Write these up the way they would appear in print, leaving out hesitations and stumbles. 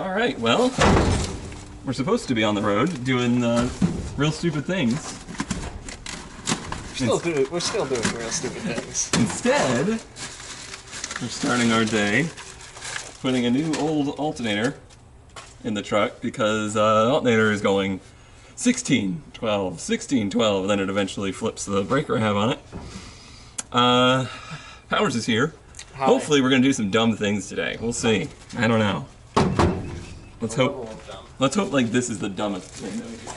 All right, well, we're supposed to be on the road doing real stupid things. We're still doing real stupid things. Instead, we're starting our day putting a new old alternator in the truck because the alternator is going 16, 12, 16, 12, and then it eventually flips the breaker I have on it. Powers is here. Hi. Hopefully we're going to do some dumb things today. We'll see. I don't know. Let's hope like this is the dumbest thing that we do today.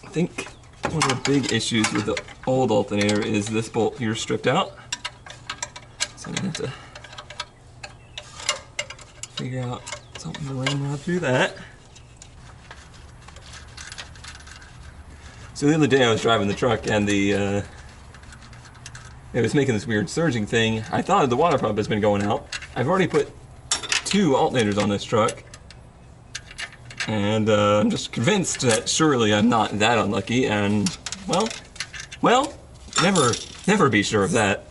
I think one of the big issues with the old alternator is this bolt here stripped out. So I'm going to have to figure out something to ramrod through that. So the other day I was driving the truck and it was making this weird surging thing. I thought the water pump has been going out. I've already put 2 alternators on this truck. And I'm just convinced that surely I'm not that unlucky, and well, never be sure of that.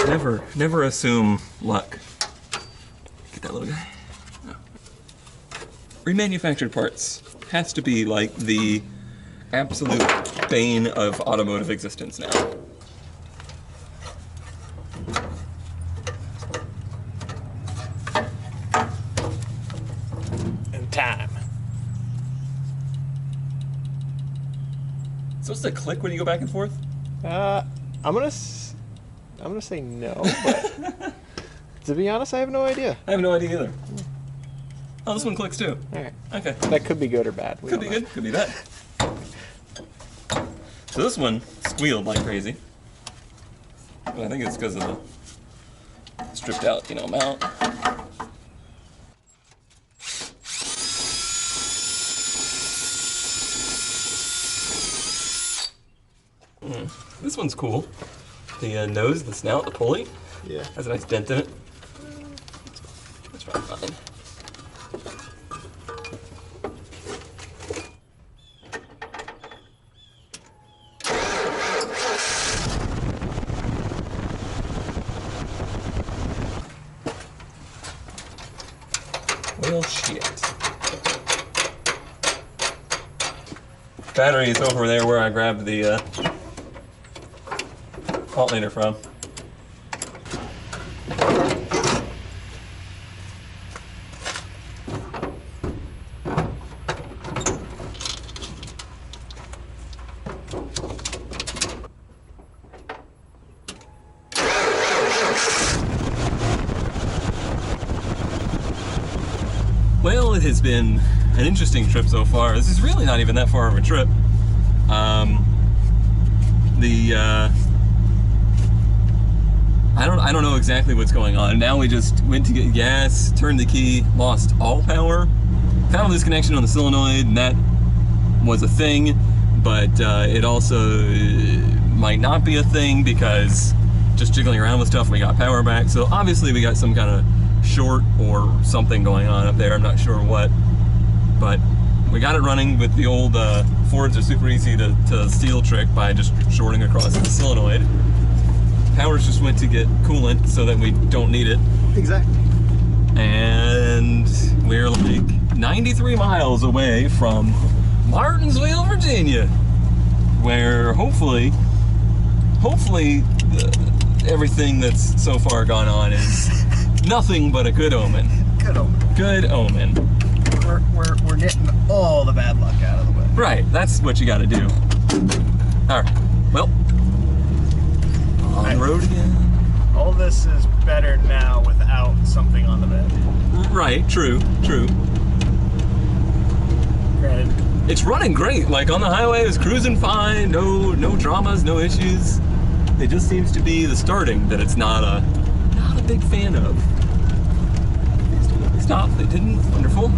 Never assume luck. Get that little guy. No. Remanufactured parts has to be like the absolute bane of automotive existence now. Time. Supposed to click when you go back and forth? I'm gonna say no, but to be honest, I have no idea. I have no idea either. Oh, this one clicks too. All right. Okay. That could be good or bad. Could be good, could be bad. So this one squealed like crazy. But I think it's because of the stripped out, mount. This one's cool. The nose, the snout, the pulley. Yeah. Has a nice dent in it. That's probably fine. Well, shit. Battery is over there where I grabbed the alternator from. Well, it has been an interesting trip so far. This is really not even that far of a trip. I don't know exactly what's going on. Now we just went to get gas, turned the key, lost all power, found a disconnection on the solenoid, and that was a thing, but it also might not be a thing because just jiggling around with stuff, we got power back. So obviously we got some kind of short or something going on up there. I'm not sure what, but we got it running with the old Fords are super easy to steal trick by just shorting across the solenoid. Powers just went to get coolant so that we don't need it. Exactly. And we're like 93 miles away from Martinsville, Virginia, where hopefully everything that's so far gone on is nothing but a good omen. Good omen. Good omen. We're getting all the bad luck out of the way. Right, that's what you gotta do. Alright, well, on the road again. All this is better now without something on the bed. Right, true. Granted. It's running great, like on the highway it's cruising fine, no dramas, no issues. It just seems to be the starting that it's not a big fan of. Stop, they didn't, wonderful.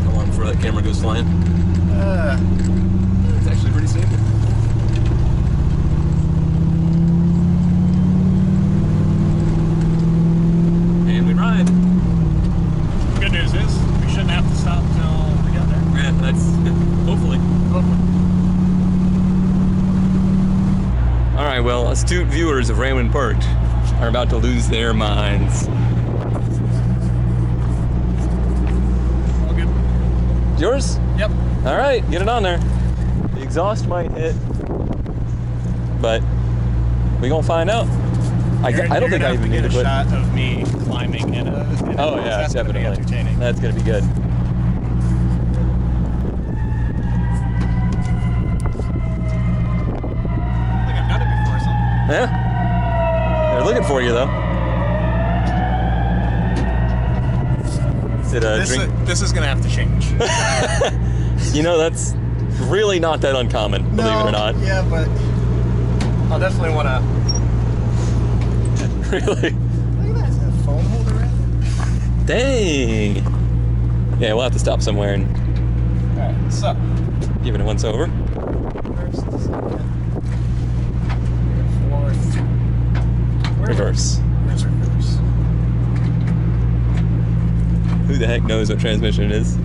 Come on before that camera goes flying. It's actually pretty stable. And we ride. Good news is, we shouldn't have to stop till we get there. Yeah, that's hopefully. Hopefully. All right, well, astute viewers of Raymond Park are about to lose their minds. All good. Yours? Yep. All right, get it on there. The exhaust might hit, but we gonna find out. I don't think I even need to put. shot of me climbing in a. Oh yeah, that's definitely. Gonna be entertaining. That's gonna be good. I think I've done it before or something. Yeah. They're looking for you though. Is it a drink? This is gonna have to change. You know, that's really not that uncommon, believe it or not. Yeah, but I'll definitely want to. Really? Look at that. Is that a phone holder right Dang. Yeah, we'll have to stop somewhere and there? Alright, so. give it a once over. First, second, fourth. Reverse. Where's reverse? Who the heck knows what transmission it is?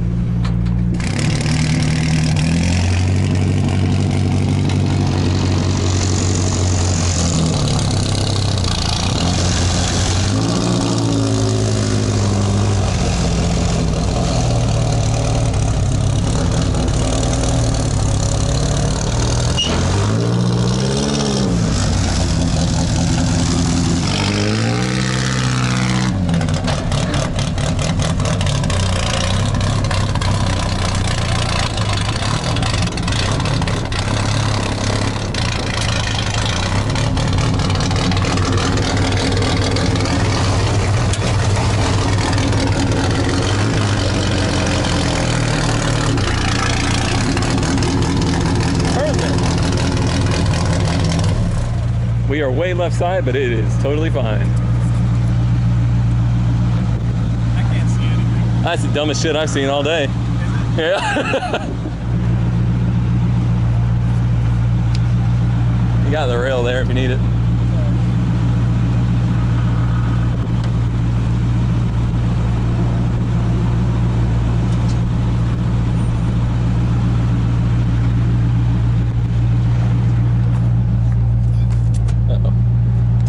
We are way left side, but it is totally fine. I can't see anything. That's the dumbest shit I've seen all day. Yeah. You got the rail there if you need it.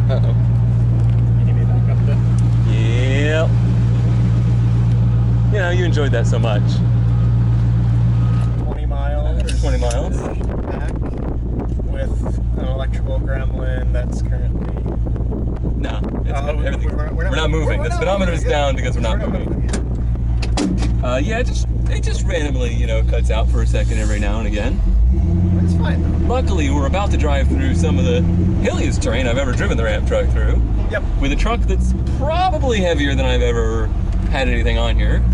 Uh-oh. You need me back up a bit? Yep. You know, you enjoyed that so much. 20 miles. 20 miles. Back with an electrical gremlin that's currently. No, everything. We're We're not moving. The speedometer is down because we're not moving. Yeah, it just randomly, you know, cuts out for a second every now and again. It's fine though. Luckily, we're about to drive through some of the hilliest terrain I've ever driven the ramp truck through. Yep. With a truck that's probably heavier than I've ever had anything on here.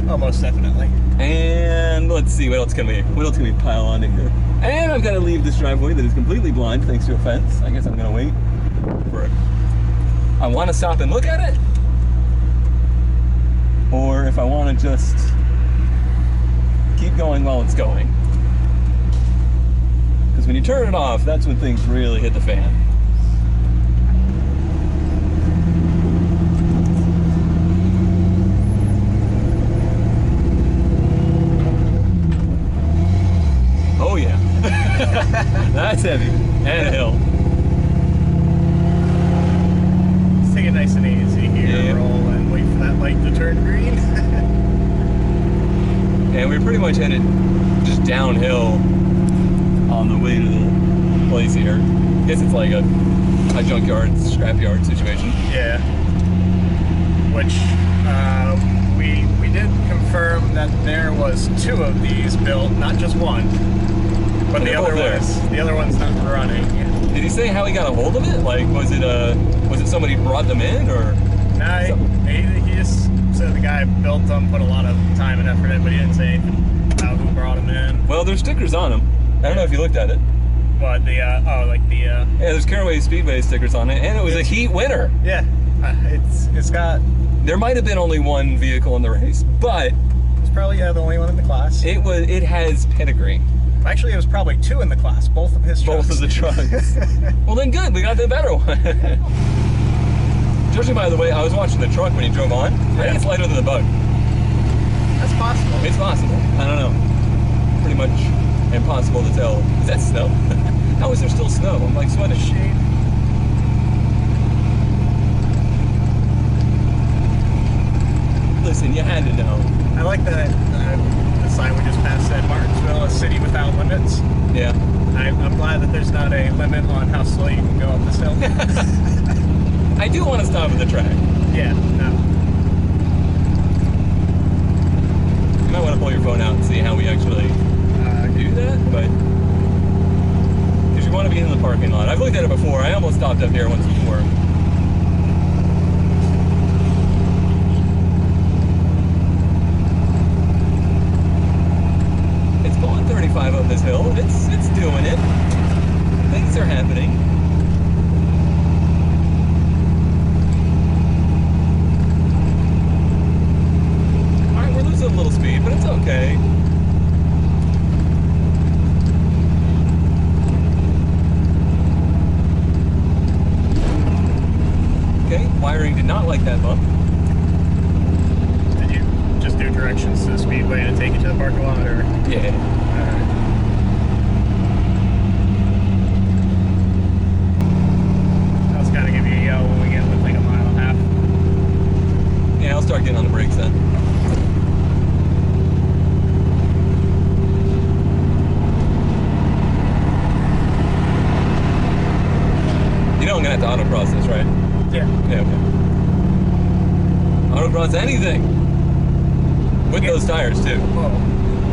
Almost definitely. And let's see, what else can we pile on in here? And I've got to leave this driveway that is completely blind thanks to a fence. I guess I'm gonna wait for it. I want to stop and look at it, or if I want to just keep going while it's going. Because when you turn it off, that's when things really hit the fan. Oh yeah. That's heavy. And a hill. Let's take it nice and easy here. Yeah. Roll and wait for that light to turn green. And we're pretty much headed just downhill on the way to the place here. I guess it's like a junkyard, scrapyard situation. Yeah. Which we did confirm that there was 2 of these built, not just one. But the They're both the other one's not running. Did he say how he got a hold of it? Like, was it somebody brought them in, or? Nah, he just said the guy built them, put a lot of time and effort in, but he didn't say anything about who brought them in. Well, there's stickers on them. I don't know if you looked at it. What, Yeah, there's Caraway Speedway stickers on it, and it was a heat winner. yeah, it's got, There might have been only one vehicle in the race, but it's probably the only one in the class. it has pedigree. Actually, it was probably 2 in the class, both of his trucks. Both of the trucks. Well, then good, we got the better one. Judging by the way, I was watching the truck when he drove on. I think it's lighter than the bug. That's possible. It's possible. I don't know. Pretty much impossible to tell. Is that snow? How is there still snow? I'm like sweating. Shade. listen, you had to know. I like that the sign we just passed said Martinsville, a city without limits. Yeah. I'm glad that there's not a limit on how slow you can go up this hill. I do want to stop at the track. Yeah, no. You might want to pull your phone out and see how we actually do that, but because you want to be in the parking lot. I've looked at it before. I almost stopped up here once before. It's going 35 up this hill. It's doing it. Things are happening. All right, we're losing a little speed, but it's okay. Okay, wiring did not like that bump. Did you just do directions to the speedway and take you to the parking lot, or? Yeah. I was kind of giving you a yell when we get with like a mile and a half. Yeah, I'll start getting on the brakes then. You know I'm gonna have to autocross this, right? Yeah. Yeah, okay. Autocross anything with those tires too. Well,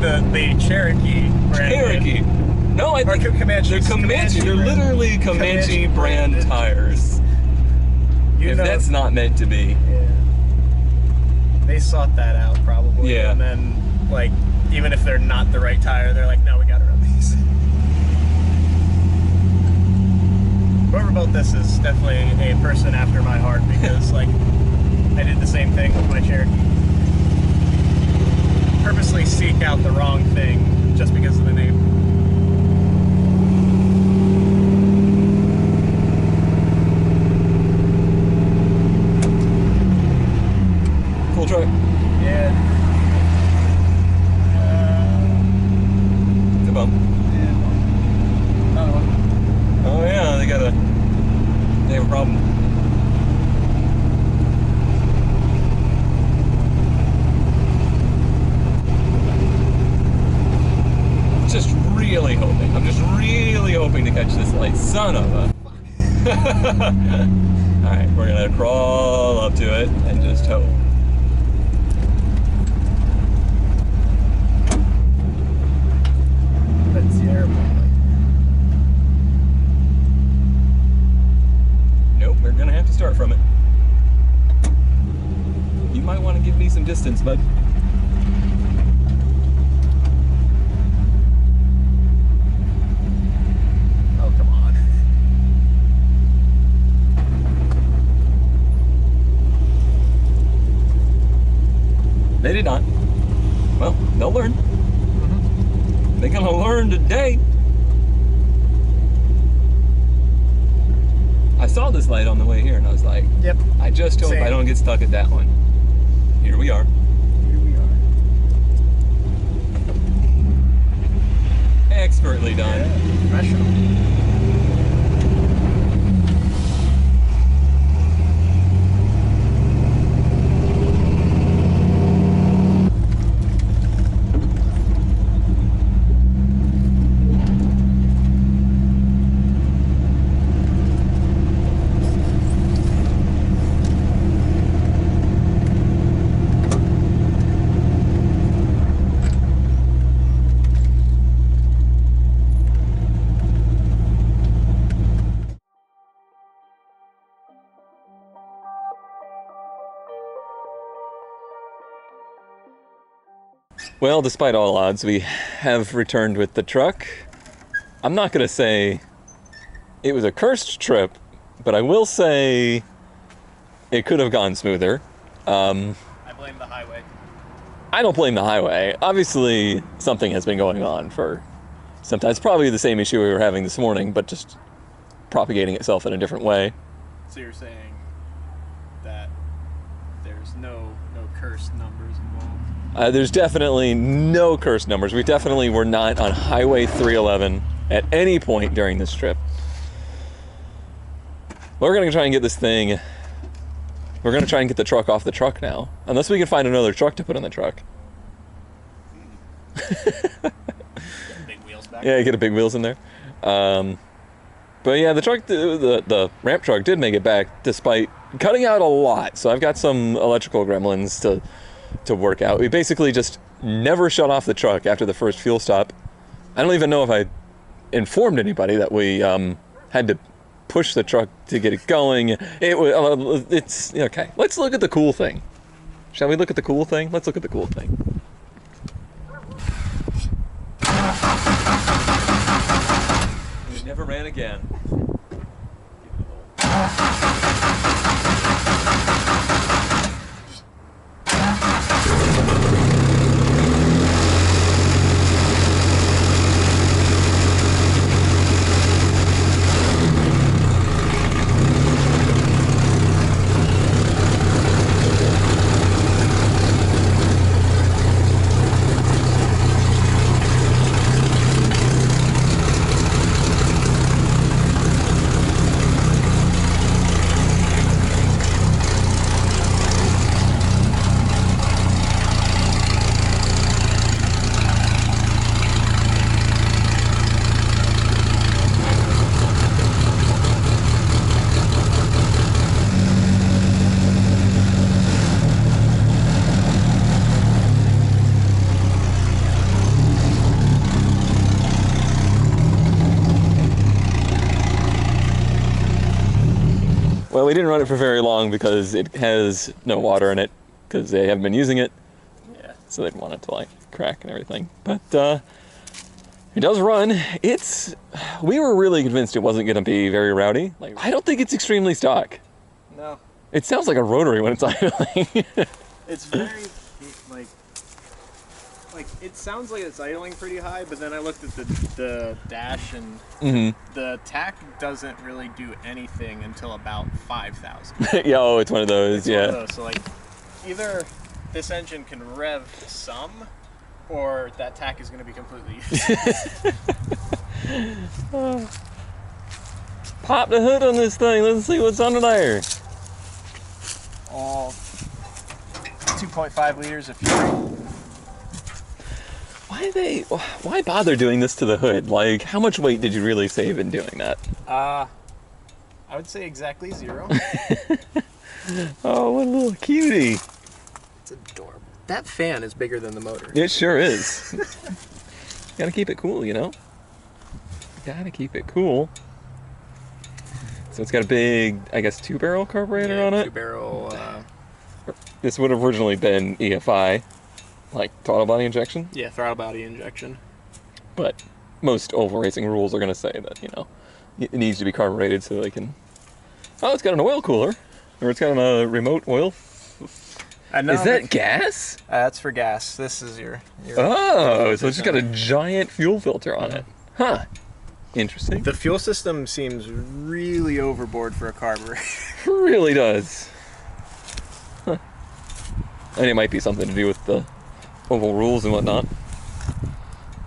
the Cherokee brand. Cherokee. No, I think Comanche. they're Comanche. They're literally Comanche brand tires. If that's not meant to be. Yeah. They sought that out probably. Yeah. And then, like, even if they're not the right tire, they're like, no, we gotta run these. Whoever built this is definitely a person after my heart because, like, I did the same thing with my Cherokee. Purposely seek out the wrong thing just because of the name. Cool truck. Yeah. It's a bump. Yeah. Oh yeah, they have a problem. I'm just really hoping to catch this light. Son of a. Alright, we're gonna crawl up to it and just hope. That's the airplane. Nope, we're gonna have to start from it. You might want to give me some distance, bud. They did not. Well, they'll learn. Mm-hmm. They're gonna learn today. I saw this light on the way here and I was like, yep. I just hope I don't get stuck at that one. Here we are. Here we are. Expertly done. Yeah, professional. Well, despite all odds, we have returned with the truck. I'm not going to say it was a cursed trip, but I will say it could have gone smoother. I blame the highway. I don't blame the highway. Obviously, something has been going on for sometimes. Probably the same issue we were having this morning, but just propagating itself in a different way. So you're saying that there's no cursed numbers involved? There's definitely no cursed numbers. We definitely were not on Highway 311 at any point during this trip. We're going to try and get this thing We're gonna try and get the truck off the truck now, unless we can find another truck to put in the truck. Big wheels back. Yeah, get a big wheels in there. But yeah, the truck, the ramp truck did make it back despite cutting out a lot. So I've got some electrical gremlins to work out. We basically just never shut off the truck after the first fuel stop. I don't even know if I informed anybody that we had to push the truck to get it going. It's okay. Let's look at the cool thing. Shall we look at the cool thing? Let's look at the cool thing. We never ran again. Well, we didn't run it for very long because it has no water in it because they haven't been using it. Yeah. So they didn't want it to like crack and everything. But it does run. We were really convinced it wasn't going to be very rowdy. Like, I don't think it's extremely stock. No. It sounds like a rotary when it's idling. It's very like it sounds like it's idling pretty high, but then I looked at the dash and the tach doesn't really do anything until about 5,000. Yeah, oh, it's one of those. One of those. So like, either this engine can rev some, or that tach is going to be completely useless. Pop the hood on this thing. Let's see what's under there. All 2.5 liters of fuel. Why bother doing this to the hood? Like, how much weight did you really save in doing that? I would say exactly 0. Oh, what a little cutie. It's adorable. That fan is bigger than the motor. It sure is. Gotta keep it cool, you know? Gotta keep it cool. So it's got a big, I guess, 2-barrel carburetor on it? 2-barrel. This would have originally been EFI, like throttle body injection. Yeah, throttle body injection. But most oval racing rules are going to say that, you know, it needs to be carbureted so they can... Oh, it's got an oil cooler. Or it's got a remote oil. I know. Is that gas? That's for gas. This is your Oh, so it's just got a giant fuel filter on it. Huh. Interesting. The fuel system seems really overboard for a carburetor. It really does. Huh. And it might be something to do with the oval rules and whatnot.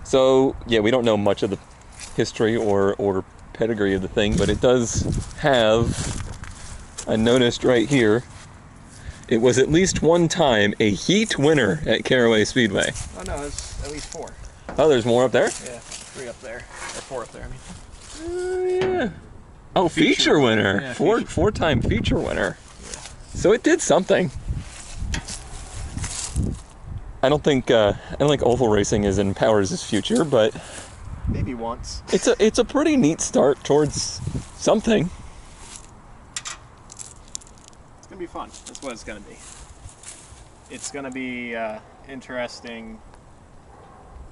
So, yeah, we don't know much of the history or pedigree of the thing, but it does have, I noticed right here, it was at least one time a heat winner at Caraway Speedway. Oh no, it's at least 4. Oh, there's more up there? Yeah, 3 up there. Or 4 up there, I mean. Oh, yeah. Oh, feature winner. Yeah, Four-time feature winner. Yeah. So it did something. I don't think oval racing is in Powers' future, but maybe once. It's a pretty neat start towards something. It's gonna be fun. That's what it's gonna be. It's gonna be interesting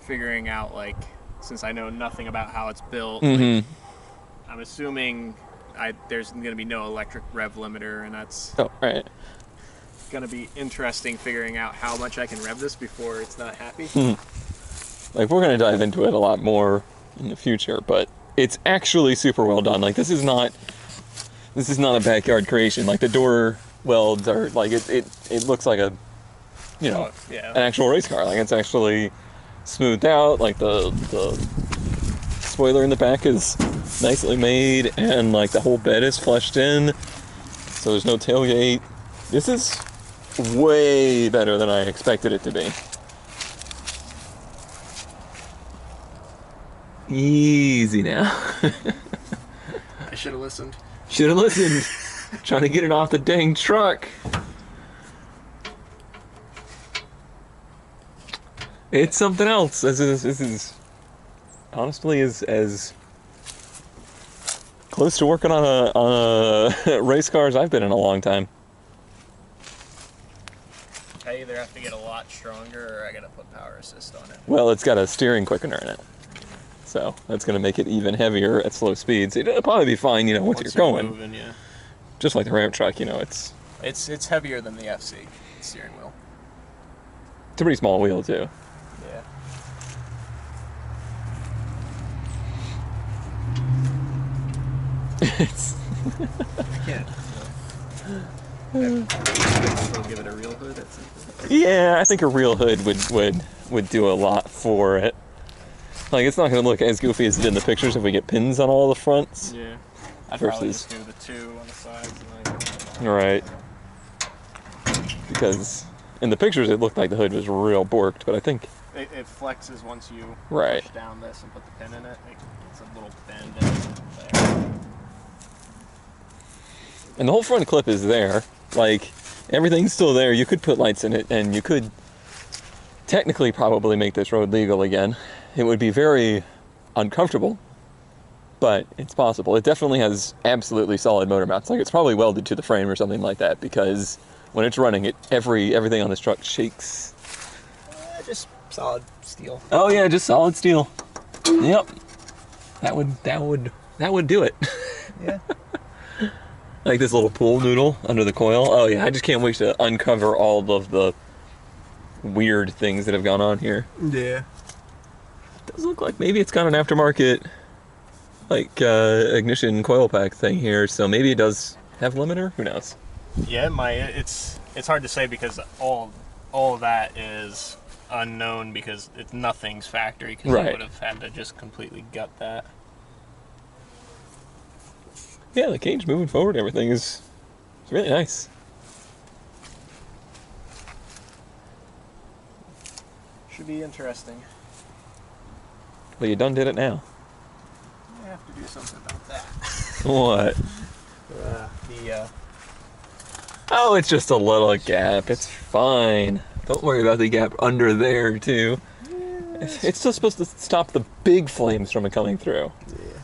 figuring out, like, since I know nothing about how it's built. Like, I'm assuming there's gonna be no electric rev limiter, and that's right. Gonna be interesting figuring out how much I can rev this before it's not happy. Like, we're gonna dive into it a lot more in the future, but it's actually super well done. Like, this is not a backyard creation. Like, the door welds are like it looks like a, you know, an actual race car. Like, it's actually smoothed out. Like, the spoiler in the back is nicely made, and like the whole bed is fleshed in, so there's no tailgate. This is way better than I expected it to be. Easy now. I should have listened. Should have listened. Trying to get it off the dang truck. It's something else. This is honestly as close to working on a race car as I've been in a long time. I either have to get a lot stronger or I gotta put power assist on it. Well, it's got a steering quickener in it, so that's going to make it even heavier at slow speeds. It'll probably be fine, once you're going. Moving, yeah. Just like the ramp truck, it's It's heavier than the FC steering wheel. a pretty small wheel too. Yeah. It's I can't. Still give it a real hood at some point. Yeah, I think a real hood would do a lot for it. Like, it's not going to look as goofy as it did in the pictures if we get pins on all the fronts. Yeah. I'd probably Versus- just do the two on the sides. And Right. Because in the pictures it looked like the hood was real borked, but I think it flexes once you Right. push down this and put the pin in it. It's a little bend in it there. and the whole front clip is there. Like, everything's still there. You could put lights in it, and you could technically probably make this road legal again. It would be very uncomfortable, but it's possible. It definitely has absolutely solid motor mounts. Like, it's probably welded to the frame or something like that, because when it's running, everything on this truck shakes. Just solid steel. Oh yeah, just solid steel. Yep. That would do it. Yeah. Like this little pool noodle under the coil. Oh yeah, I just can't wait to uncover all of the weird things that have gone on here. Yeah. It does look like maybe it's got an aftermarket ignition coil pack thing here, so maybe it does have limiter. Who knows? Yeah, it's hard to say because all of that is unknown because nothing's factory because Right. you would have had to just completely gut that. Yeah, the cage moving forward, everything is really nice. Should be interesting. Well, you done did it now. I have to do something about that. What? Oh, it's just a little gap. It's fine. Don't worry about the gap under there, too. It's just supposed to stop the big flames from it coming through. Yeah.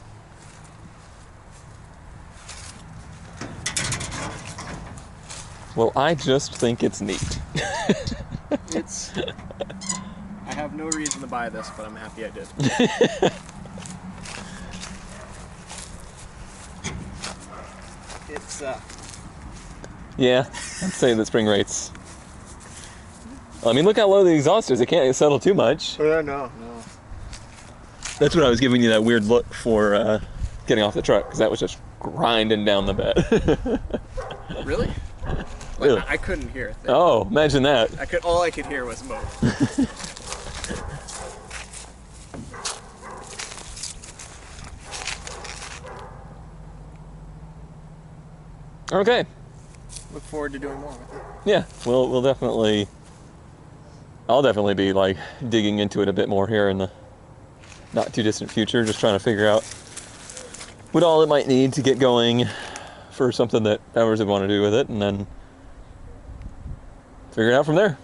Well, I just think it's neat. It's. I have no reason to buy this, but I'm happy I did. It's Yeah, I'd say the spring rates. I mean, look how low the exhaust is. It can't settle too much. no. That's what I was giving you that weird look for getting off the truck, because that was just grinding down the bed. Really? Really? I couldn't hear it. Oh, imagine that. All I could hear was move. Okay. Look forward to doing more with it. Yeah, we'll definitely. I'll definitely be like digging into it a bit more here in the not too distant future, just trying to figure out what all it might need to get going for something that ours would want to do with it, and then figure it out from there.